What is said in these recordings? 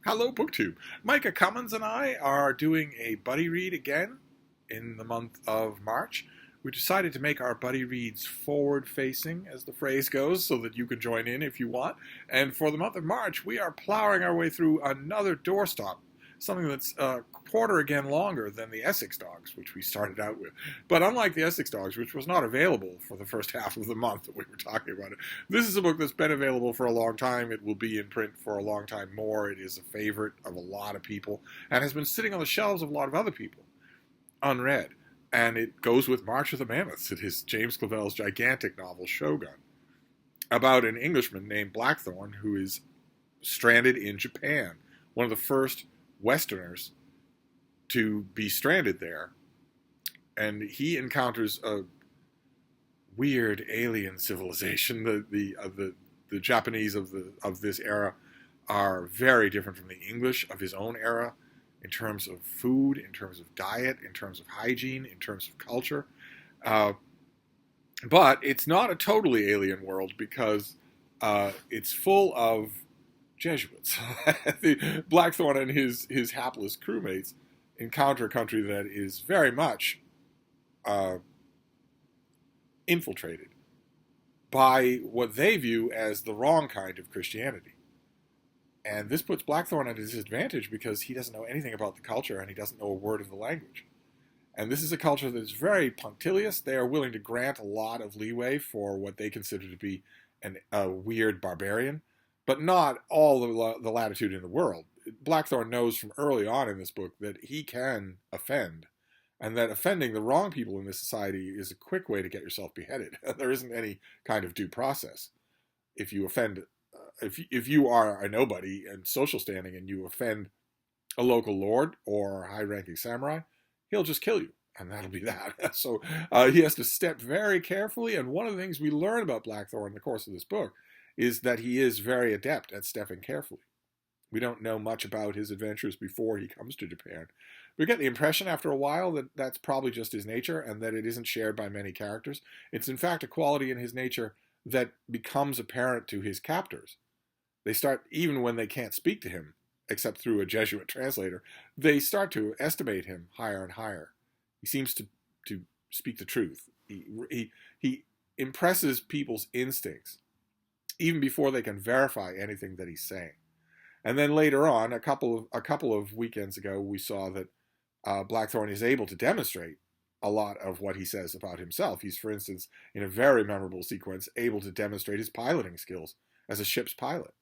Hello, BookTube. Micah Cummins and I are doing a buddy read again in the month of March. We decided to make our buddy reads forward-facing, as the phrase goes, so that you can join in if you want. And for the month of March, we are plowing our way through another doorstop, something that's a quarter again longer than the Essex Dogs, which we started out with. But unlike the Essex Dogs, which was not available for the first half of the month that we were talking about it, this is a book that's been available for a long time. It will be in print for a long time more. It is a favorite of a lot of people and has been sitting on the shelves of a lot of other people, unread. And it goes with March of the Mammoths. It is James Clavell's gigantic novel, Shogun, about an Englishman named Blackthorne who is stranded in Japan, one of the first Westerners to be stranded there. And he encounters a weird alien civilization. The Japanese of this era are very different from the English of his own era in terms of food, in terms of diet, in terms of hygiene, in terms of culture. But it's not a totally alien world because it's full of Jesuits. Blackthorne and his hapless crewmates encounter a country that is very much infiltrated by what they view as the wrong kind of Christianity. And this puts Blackthorne at a disadvantage because he doesn't know anything about the culture and he doesn't know a word of the language. And this is a culture that is very punctilious. They are willing to grant a lot of leeway for what they consider to be a weird barbarian, but not all the latitude in the world. Blackthorne knows from early on in this book that he can offend, and that offending the wrong people in this society is a quick way to get yourself beheaded. There isn't any kind of due process. If you offend, if you are a nobody in social standing and you offend a local lord or high-ranking samurai, he'll just kill you, and that'll be that. So he has to step very carefully, and one of the things we learn about Blackthorne in the course of this book is that he is very adept at stepping carefully. We don't know much about his adventures before he comes to Japan. We get the impression after a while that that's probably just his nature and that it isn't shared by many characters. It's in fact a quality in his nature that becomes apparent to his captors. They start, even when they can't speak to him, except through a Jesuit translator, they start to estimate him higher and higher. He seems to speak the truth. He impresses people's instincts even before they can verify anything that he's saying. And then later on, a couple of weekends ago, we saw that Blackthorne is able to demonstrate a lot of what he says about himself. He's, for instance, in a very memorable sequence, able to demonstrate his piloting skills as a ship's pilot.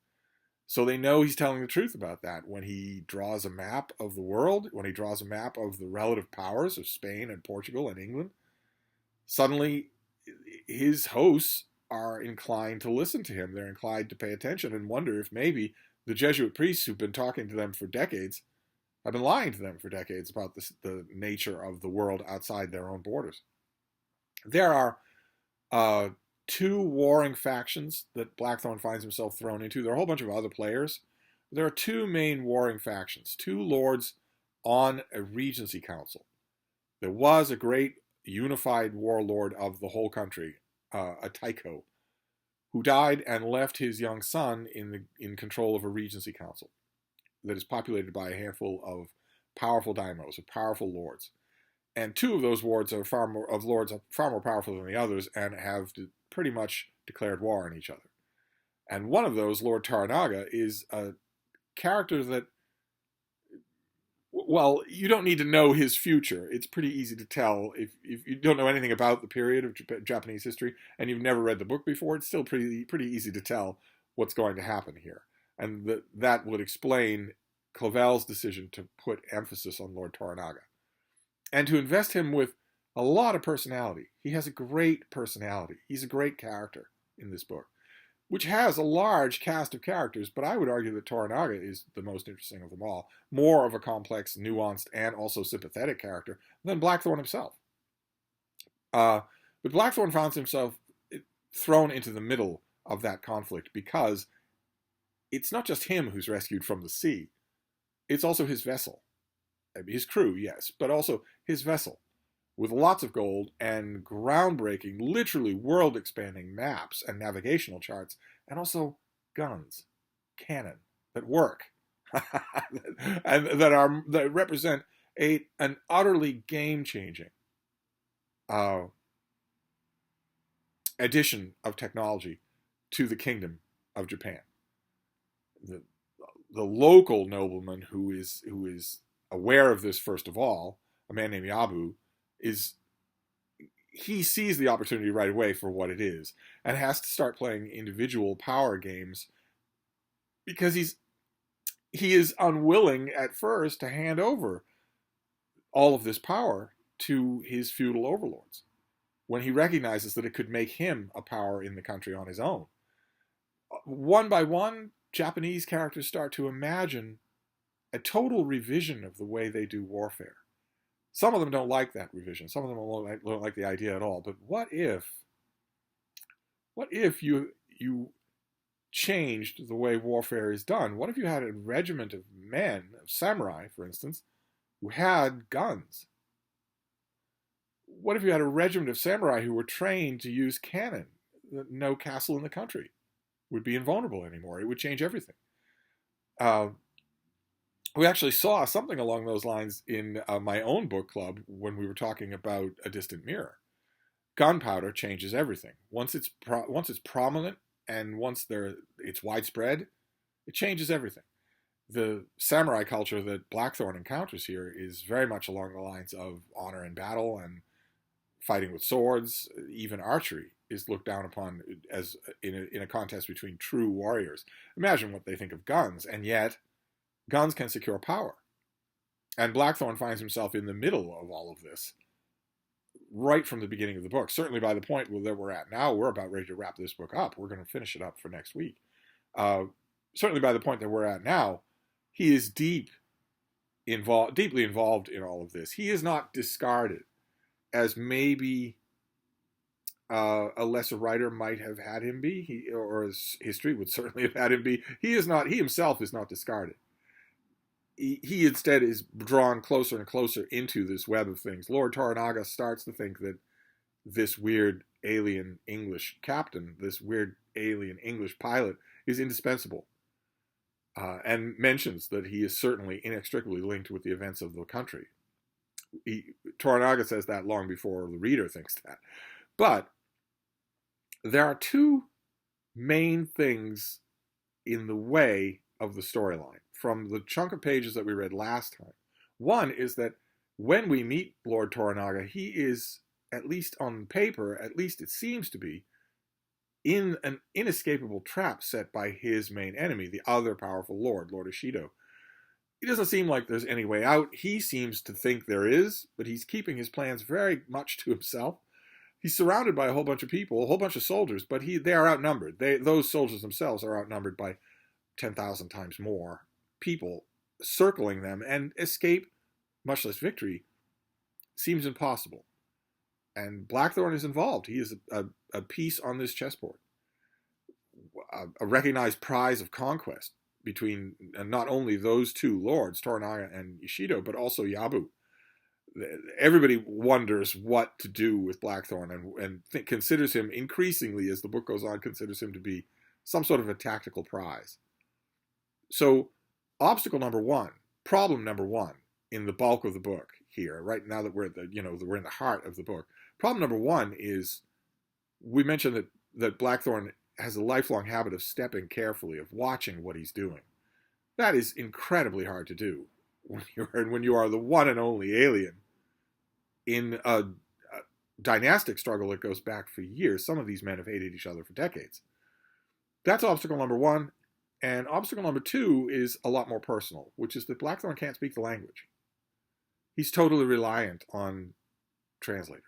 So they know he's telling the truth about that when he draws a map of the world, when he draws a map of the relative powers of Spain and Portugal and England. Suddenly, his hosts are inclined to listen to him. They're inclined to pay attention and wonder if maybe the Jesuit priests who've been talking to them for decades have been lying to them for decades about the nature of the world outside their own borders. There are two warring factions that Blackthorne finds himself thrown into. There are a whole bunch of other players. There are two main warring factions, two lords on a regency council. There was a great unified warlord of the whole country, a Tycho, who died and left his young son in control of a regency council that is populated by a handful of powerful daimyos, of powerful lords. And two of those lords are far more powerful than the others and have pretty much declared war on each other. And one of those, Lord Toranaga, is a character that, well, you don't need to know his future. It's pretty easy to tell. If you don't know anything about the period of Japanese history and you've never read the book before, it's still pretty easy to tell what's going to happen here. And that would explain Clavell's decision to put emphasis on Lord Toranaga and to invest him with a lot of personality. He has a great personality. He's a great character in this book, which has a large cast of characters, but I would argue that Toranaga is the most interesting of them all, more of a complex, nuanced, and also sympathetic character than Blackthorne himself. But Blackthorne finds himself thrown into the middle of that conflict because it's not just him who's rescued from the sea. It's also his vessel. I mean, his crew, yes, but also his vessel, with lots of gold and groundbreaking, literally world-expanding maps and navigational charts, and also guns, cannon, that work. and that represent an utterly game-changing uh, addition of technology to the kingdom of Japan. The, the local nobleman who is aware of this first of all, a man named Yabu, he sees the opportunity right away for what it is and has to start playing individual power games because he is unwilling at first to hand over all of this power to his feudal overlords when he recognizes that it could make him a power in the country on his own. One by one, Japanese characters start to imagine a total revision of the way they do warfare. Some of them don't like that revision. Some of them don't like the idea at all. But what if you changed the way warfare is done? What if you had a regiment of men, of samurai, for instance, who had guns? What if you had a regiment of samurai who were trained to use cannon? No castle in the country would be invulnerable anymore. It would change everything. We actually saw something along those lines in my own book club when we were talking about A Distant Mirror. Gunpowder changes everything. Once it's prominent and once it's widespread, it changes everything. The samurai culture that Blackthorn encounters here is very much along the lines of honor in battle and fighting with swords. Even archery is looked down upon as in a contest between true warriors. Imagine what they think of guns, and yet guns can secure power. And Blackthorn finds himself in the middle of all of this right from the beginning of the book. Certainly by the point that we're at now, we're about ready to wrap this book up. We're going to finish it up for next week. Certainly by the point that we're at now, he is deeply involved in all of this. He is not discarded as maybe a lesser writer might have had him be, or as history would certainly have had him be. He himself is not discarded. He instead is drawn closer and closer into this web of things. Lord Toranaga starts to think that this weird alien English captain, this weird alien English pilot, is indispensable, and mentions that he is certainly inextricably linked with the events of the country. Toranaga says that long before the reader thinks that. But there are two main things in the way of the storyline from the chunk of pages that we read last time. One is that when we meet Lord Toranaga, he is, at least on paper, at least it seems to be, in an inescapable trap set by his main enemy, the other powerful lord, Lord Ishido. It doesn't seem like there's any way out. He seems to think there is, but he's keeping his plans very much to himself. He's surrounded by a whole bunch of people, a whole bunch of soldiers, but they are outnumbered. Those soldiers themselves are outnumbered by 10,000 times more people circling them, and escape, much less victory, seems impossible. And Blackthorn is involved. He is a piece on this chessboard, a recognized prize of conquest between not only those two lords, Toranaga and Ishido, but also Yabu. Everybody wonders what to do with Blackthorn and considers him increasingly, as the book goes on, considers him to be some sort of a tactical prize. So problem number one in the bulk of the book here, right now that we're in the heart of the book. Problem number one is, we mentioned that Blackthorn has a lifelong habit of stepping carefully, of watching what he's doing. That is incredibly hard to do when you are the one and only alien in a dynastic struggle that goes back for years. Some of these men have hated each other for decades. That's obstacle number one. And obstacle number two is a lot more personal, which is that Blackthorn can't speak the language. He's totally reliant on translators.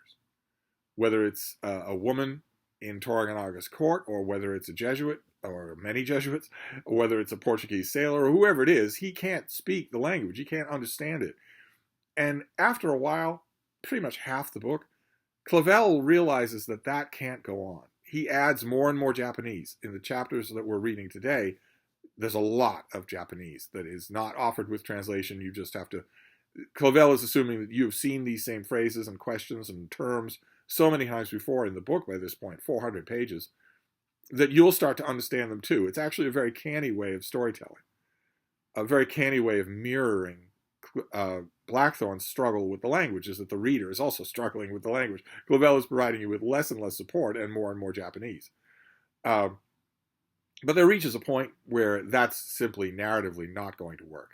Whether it's a woman in Toranaga's court, or whether it's a Jesuit, or many Jesuits, or whether it's a Portuguese sailor, or whoever it is, he can't speak the language. He can't understand it. And after a while, pretty much half the book, Clavel realizes that can't go on. He adds more and more Japanese. In the chapters that we're reading today, there's a lot of Japanese that is not offered with translation. You just have to... Clavel is assuming that you've seen these same phrases and questions and terms so many times before in the book by this point, 400 pages, that you'll start to understand them too. It's actually a very canny way of storytelling. a very canny way of mirroring Blackthorn's struggle with the language is that the reader is also struggling with the language. Clavell is providing you with less and less support and more Japanese. But there reaches a point where that's simply narratively not going to work,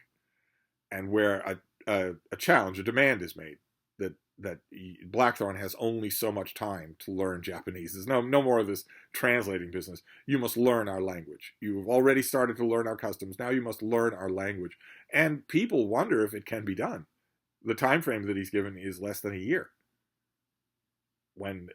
and where a challenge, a demand is made that Blackthorn has only so much time to learn Japanese. There's no more of this translating business. You must learn our language. You've already started to learn our customs. Now you must learn our language. And people wonder if it can be done. The time frame that he's given is less than a year. When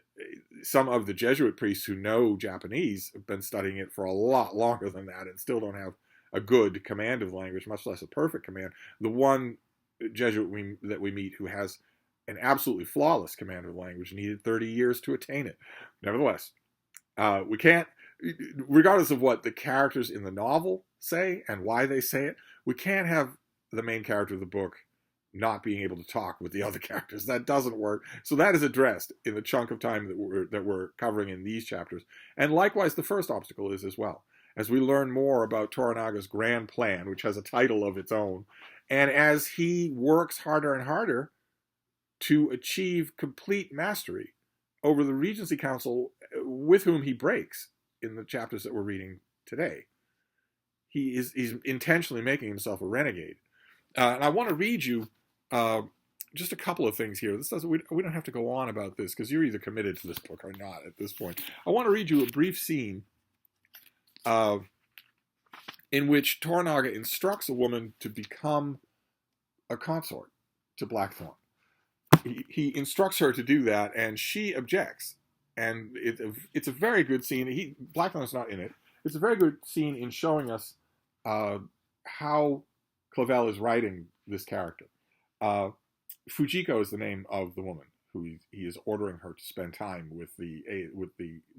some of the Jesuit priests who know Japanese have been studying it for a lot longer than that and still don't have a good command of the language, much less a perfect command. The one Jesuit that we meet who has an absolutely flawless command of the language needed 30 years to attain it. Nevertheless, we can't, regardless of what the characters in the novel say and why they say it, we can't have the main character of the book not being able to talk with the other characters. That doesn't work. So that is addressed in the chunk of time that we're covering in these chapters. And likewise, the first obstacle is as well. As we learn more about Toranaga's grand plan, which has a title of its own, and as he works harder and harder to achieve complete mastery over the Regency Council, with whom he breaks in the chapters that we're reading today. He's intentionally making himself a renegade. And I want to read you just a couple of things here. We don't have to go on about this because you're either committed to this book or not at this point. I want to read you a brief scene in which Toranaga instructs a woman to become a consort to Blackthorn. He instructs her to do that, and she objects. And it's a very good scene. Blackthorn's not in it. It's a very good scene in showing us how Clavell is writing this character. Fujiko is the name of the woman who he is ordering her to spend time with the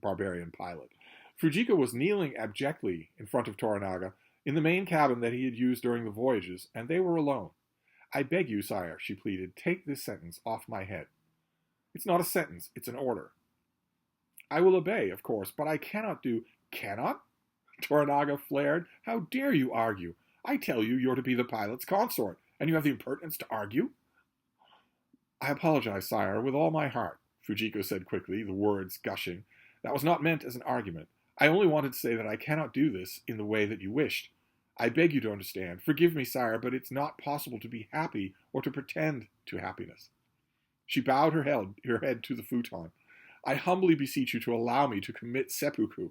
barbarian pilot. Fujiko was kneeling abjectly in front of Toranaga in the main cabin that he had used during the voyages, and they were alone. I beg you, sire, she pleaded, take this sentence off my head. It's not a sentence, it's an order. I will obey, of course, but I cannot do... Cannot? Toranaga flared. How dare you argue? I tell you you're to be the pilot's consort, and you have the impertinence to argue? I apologize, sire, with all my heart, Fujiko said quickly, the words gushing. That was not meant as an argument. I only wanted to say that I cannot do this in the way that you wished. I beg you to understand. Forgive me, sire, but it's not possible to be happy or to pretend to happiness. She bowed her head to the futon. I humbly beseech you to allow me to commit seppuku.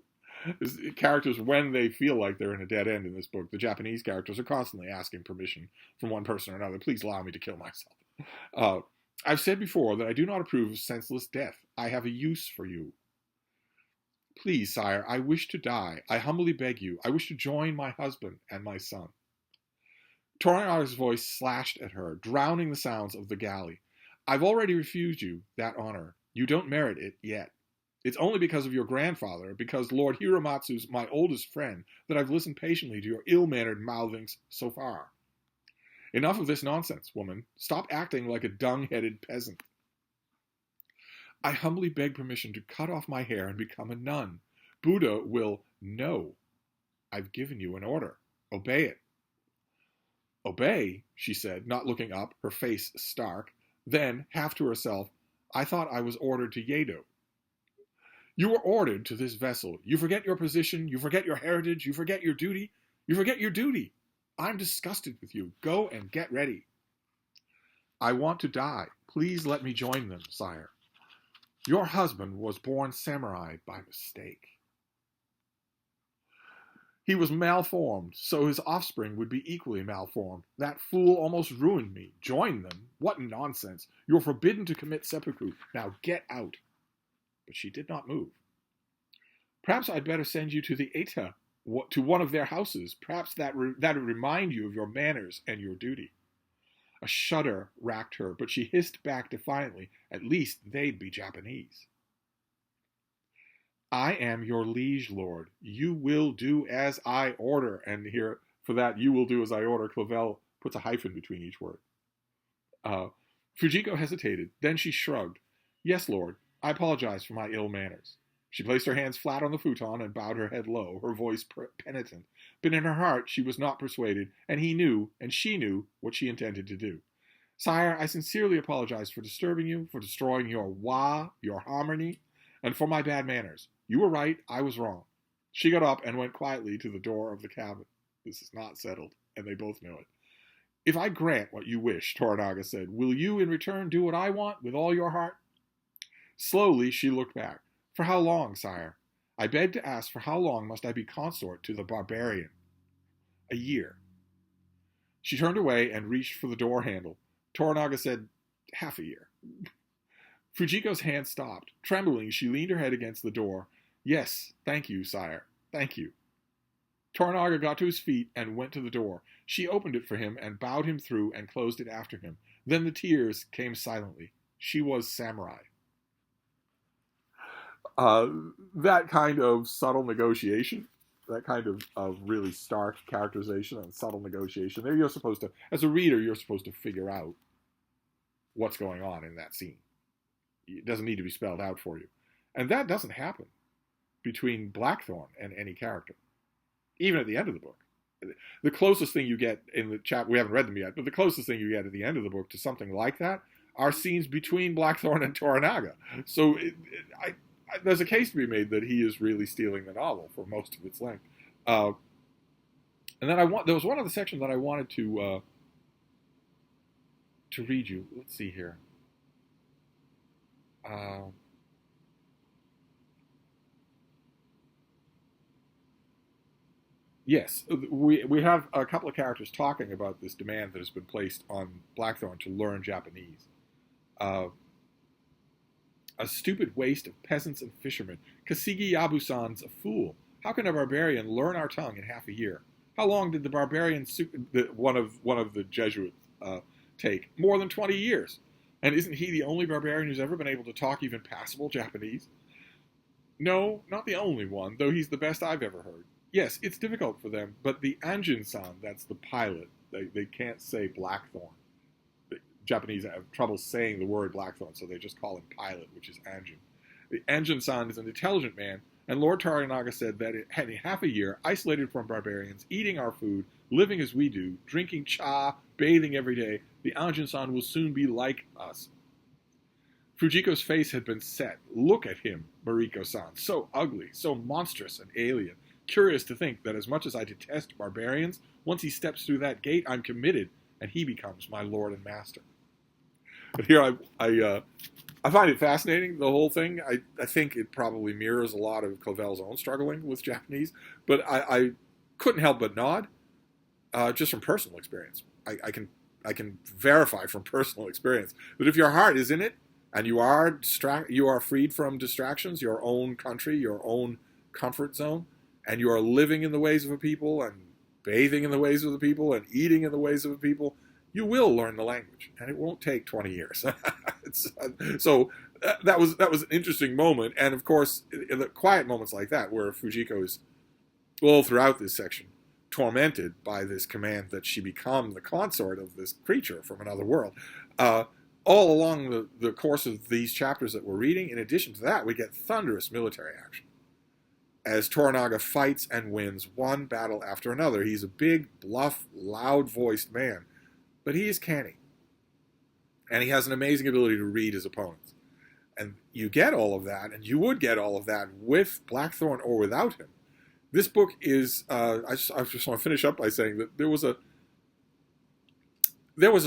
Characters, when they feel like they're in a dead end in this book, the Japanese characters are constantly asking permission from one person or another. Please allow me to kill myself. I've said before that I do not approve of senseless death. I have a use for you. Please, sire, I wish to die. I humbly beg you. I wish to join my husband and my son. Toranaga's voice slashed at her, drowning the sounds of the galley. I've already refused you that honor. You don't merit it yet. It's only because of your grandfather, because Lord Hiromatsu's my oldest friend, that I've listened patiently to your ill-mannered mouthings so far. Enough of this nonsense, woman. Stop acting like a dung-headed peasant. I humbly beg permission to cut off my hair and become a nun. Buddha will know. I've given you an order. Obey it. Obey, she said, not looking up, her face stark. Then, half to herself, I thought I was ordered to Yedo. You were ordered to this vessel. You forget your position. You forget your heritage. You forget your duty. You forget your duty. I'm disgusted with you. Go and get ready. I want to die. Please let me join them, sire. Your husband was born samurai by mistake. He was malformed, so his offspring would be equally malformed. That fool almost ruined me. Join them? What nonsense. You're forbidden to commit seppuku. Now get out. But she did not move. Perhaps I'd better send you to the Eta, to one of their houses. Perhaps that would remind you of your manners and your duty. A shudder racked her, but she hissed back defiantly, at least they'd be Japanese. I am your liege lord. You will do as I order. And here, for that, you will do as I order, Clavell puts a hyphen between each word. Fujiko hesitated. Then she shrugged. Yes, lord. I apologize for my ill manners. She placed her hands flat on the futon and bowed her head low, her voice penitent. But in her heart she was not persuaded, and he knew, and she knew, what she intended to do. Sire, I sincerely apologize for disturbing you, for destroying your harmony, and for my bad manners. You were right, I was wrong. She got up and went quietly to the door of the cabin. This is not settled, and they both know it. If I grant what you wish, Toranaga said, will you in return do what I want with all your heart? Slowly she looked back. For how long, sire? I beg to ask, for how long must I be consort to the barbarian? A year. She turned away and reached for the door handle. Toranaga said, half a year. Fujiko's hand stopped. Trembling, she leaned her head against the door. Yes, thank you, sire. Thank you. Toranaga got to his feet and went to the door. She opened it for him and bowed him through and closed it after him. Then the tears came silently. She was samurai. That kind of subtle negotiation, that kind of really stark characterization and subtle negotiation, there you're supposed to, as a reader, you're supposed to figure out what's going on in that scene. It doesn't need to be spelled out for you. And that doesn't happen between Blackthorn and any character, even at the end of the book. The closest thing you get in the chapter, we haven't read them yet, but the closest thing you get at the end of the book to something like that are scenes between Blackthorn and Toranaga. So there's a case to be made that he is really stealing the novel for most of its length. And then there was one other section that I wanted to read you. Let's see here. Yes, we have a couple of characters talking about this demand that has been placed on Blackthorn to learn Japanese. A stupid waste of peasants and fishermen. Kasigi Yabu-san's a fool. How can a barbarian learn our tongue in half a year? How long did the barbarian, one of the Jesuits, take? More than 20 years. And isn't he the only barbarian who's ever been able to talk even passable Japanese? No, not the only one, though he's the best I've ever heard. Yes, it's difficult for them, but the Anjin-san, that's the pilot, they can't say Blackthorn. The Japanese have trouble saying the word Blackthorn, so they just call him pilot, which is Anjin. The Anjin-san is an intelligent man, and Lord Toranaga said that in half a year, isolated from barbarians, eating our food, living as we do, drinking cha, bathing every day, the Anjin-san will soon be like us. Fujiko's face had been set. Look at him, Mariko-san, so ugly, so monstrous and alien. Curious to think that as much as I detest barbarians, once he steps through that gate, I'm committed, and he becomes my lord and master. But here I find it fascinating, the whole thing. I think it probably mirrors a lot of Clavel's own struggling with Japanese, but I couldn't help but nod, just from personal experience. I can verify from personal experience that if your heart is in it, and you are freed from distractions, your own country, your own comfort zone, and you are living in the ways of a people, and bathing in the ways of the people, and eating in the ways of the people, you will learn the language, and it won't take 20 years. So that was an interesting moment, and of course, in the quiet moments like that, where Fujiko is all throughout this section tormented by this command that she become the consort of this creature from another world. All along the course of these chapters that we're reading, in addition to that, we get thunderous military action as Toranaga fights and wins one battle after another. He's a big, bluff, loud-voiced man, but he is canny. And he has an amazing ability to read his opponents. And you get all of that, and you would get all of that with Blackthorn or without him. This book is, I just want to finish up by saying that there was a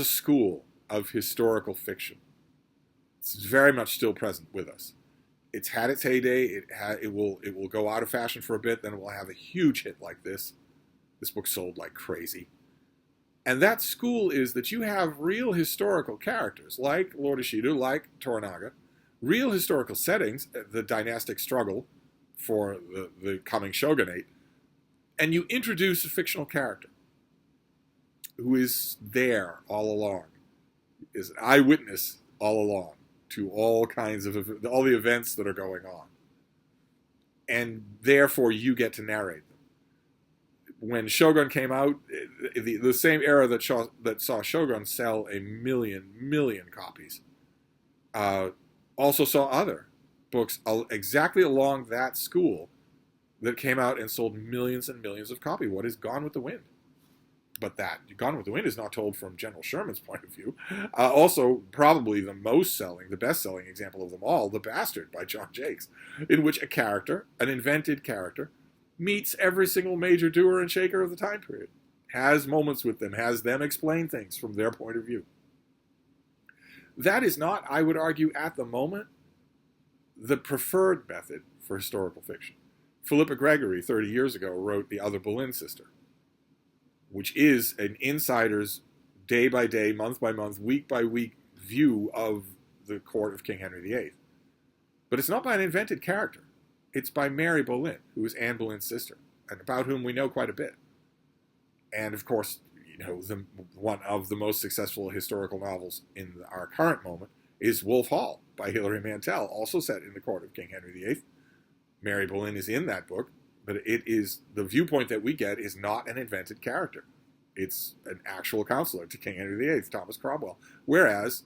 school of historical fiction. It's very much still present with us. It's had its heyday. It will go out of fashion for a bit, then it will have a huge hit like this. This book sold like crazy. And that school is that you have real historical characters, like Lord Ishido, like Toranaga, real historical settings, the dynastic struggle for the coming shogunate, and you introduce a fictional character who is there all along, is an eyewitness all along to all the events that are going on. And therefore you get to narrate them. When Shogun came out, the same era that saw Shogun sell a million copies, also saw other books exactly along that school that came out and sold millions and millions of copies. What is Gone with the Wind? But that Gone with the Wind is not told from General Sherman's point of view. Also, probably the best-selling example of them all, The Bastard by John Jakes, in which a character, an invented character, meets every single major doer and shaker of the time period, has moments with them, has them explain things from their point of view. That is not, I would argue, at the moment, the preferred method for historical fiction. Philippa Gregory, 30 years ago, wrote The Other Boleyn Sister, which is an insider's day-by-day, month-by-month, week-by-week view of the court of King Henry VIII. But it's not by an invented character. It's by Mary Boleyn, who is Anne Boleyn's sister, and about whom we know quite a bit. And, of course, one of the most successful historical novels in our current moment is Wolf Hall by Hilary Mantel, also set in the court of King Henry VIII. Mary Boleyn is in that book, but it is the viewpoint that we get is not an invented character. It's an actual counselor to King Henry VIII, Thomas Cromwell. Whereas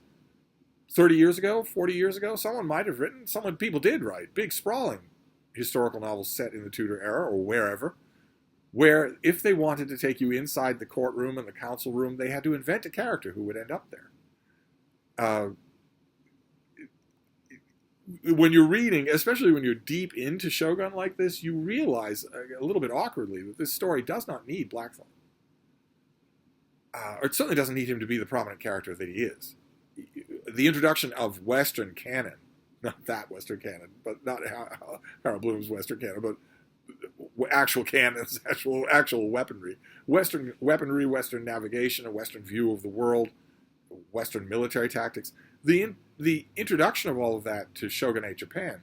30 years ago, 40 years ago, people did write big, sprawling historical novels set in the Tudor era or wherever, where if they wanted to take you inside the courtroom and the council room, they had to invent a character who would end up there. When you're reading, especially when you're deep into Shogun like this, you realize a little bit awkwardly that this story does not need Blackthorne. Or it certainly doesn't need him to be the prominent character that he is. The introduction of Western canon, not that Western canon, but not Harold Bloom's Western canon, but actual cannons, actual weaponry. Western weaponry, Western navigation, a Western view of the world, Western military tactics. The introduction of all of that to Shogunate Japan,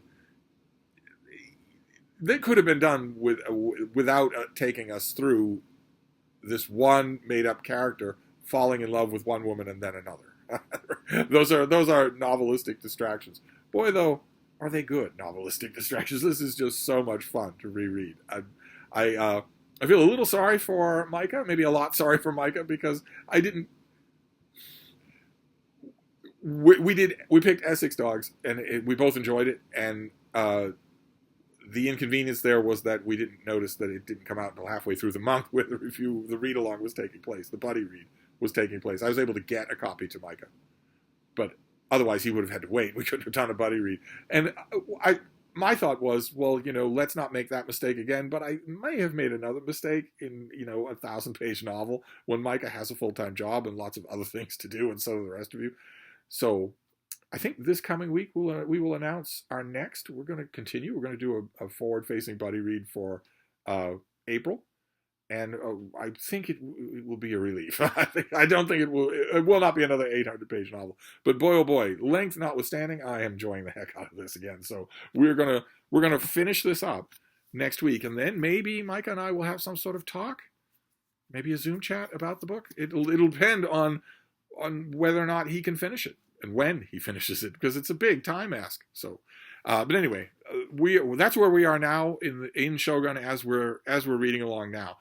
that could have been done without taking us through this one made-up character falling in love with one woman and then another. Those are novelistic distractions. Boy, though, are they good novelistic distractions. This is just so much fun to reread. I feel a little sorry for Micah, maybe a lot sorry for Micah, because I didn't. We picked Essex Dogs, and we both enjoyed it, and the inconvenience there was that we didn't notice that it didn't come out until halfway through the month where the read-along was taking place, the buddy read was taking place. I was able to get a copy to Micah, but otherwise he would have had to wait. We couldn't have done a buddy read. And my thought was, well, let's not make that mistake again, but I may have made another mistake in, a 1,000-page novel when Micah has a full-time job and lots of other things to do, and so do the rest of you. So I think this coming week we will announce our next. We're going to continue. We're going to do a forward-facing buddy read for April, and I think it will be a relief. I don't think it will. It will not be another 800-page novel. But boy, oh boy, length notwithstanding, I am enjoying the heck out of this again. So we're gonna finish this up next week, and then maybe Micah and I will have some sort of talk, maybe a Zoom chat about the book. It'll depend on whether or not he can finish it and when he finishes it, because it's a big time ask. So, but anyway, that's where we are now in Shogun as we're reading along now.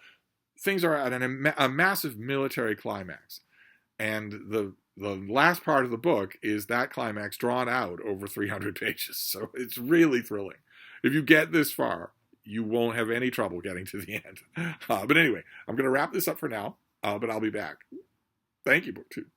Things are at a massive military climax, and the last part of the book is that climax drawn out over 300 pages. So it's really thrilling. If you get this far, you won't have any trouble getting to the end. But anyway, I'm going to wrap this up for now, but I'll be back. Thank you, BookTube.